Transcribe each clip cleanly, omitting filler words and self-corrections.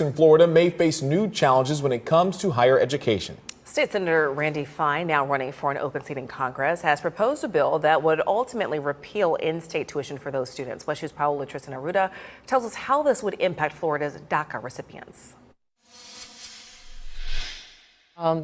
In Florida may face new challenges when it comes to higher education. State Senator Randy Fine, now running for an open seat in Congress, has proposed a bill that would ultimately repeal in-state tuition for those students. West U's Paola Tristan-Aruda tells us how this would impact Florida's DACA recipients.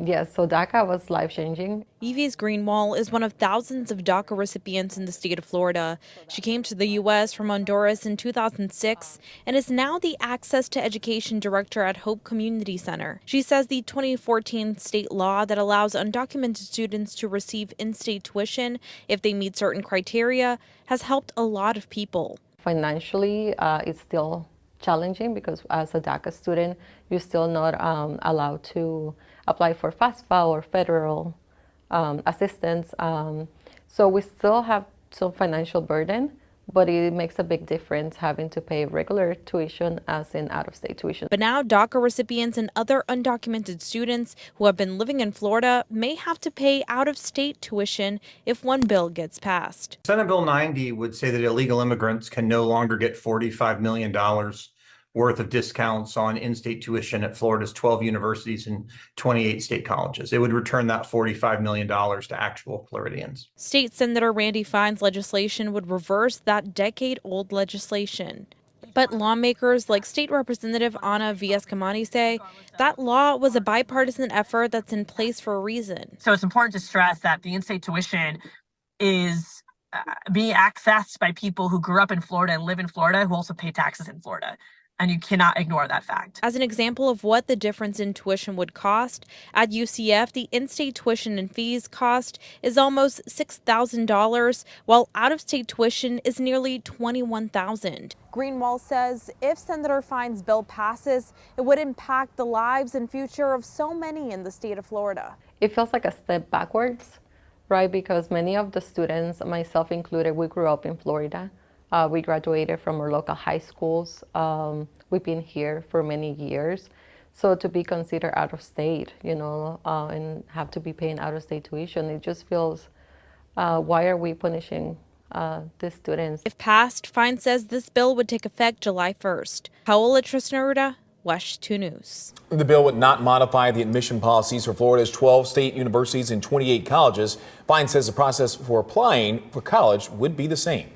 Yes, so DACA was life-changing. Evie's Greenwald is one of thousands of DACA recipients in the state of Florida. She came to the U.S. from Honduras in 2006 and is now the Access to Education Director at Hope Community Center. She says the 2014 state law that allows undocumented students to receive in-state tuition if they meet certain criteria has helped a lot of people. Financially, it's still challenging because as a DACA student, you're still not allowed to apply for FAFSA or federal assistance. So we still have some financial burden, but it makes a big difference having to pay regular tuition as in out-of-state tuition. But now DACA recipients and other undocumented students who have been living in Florida may have to pay out-of-state tuition if one bill gets passed. Senate Bill 90 would say that illegal immigrants can no longer get $45 million worth of discounts on in-state tuition at Florida's 12 universities and 28 state colleges. It would return that $45 million to actual Floridians. State Senator Randy Fine's legislation would reverse that decade-old legislation. But lawmakers like State Representative Anna V. Eskamani say that law was a bipartisan effort that's in place for a reason. So it's important to stress that the in-state tuition is being accessed by people who grew up in Florida and live in Florida who also pay taxes in Florida. And you cannot ignore that fact. As an example of what the difference in tuition would cost, at UCF, the in-state tuition and fees cost is almost $6,000, while out-of-state tuition is nearly $21,000. Greenwald says if Senator Fine's bill passes, it would impact the lives and future of so many in the state of Florida. It feels like a step backwards, right? Because many of the students, myself included, we grew up in Florida. We graduated from our local high schools. We've been here for many years. So to be considered out of state, and have to be paying out of state tuition, it just feels, why are we punishing the students? If passed, Fine says this bill would take effect July 1st. Paola Tristan-Aruda, WESH 2 News. The bill would not modify the admission policies for Florida's 12 state universities and 28 colleges. Fine says the process for applying for college would be the same.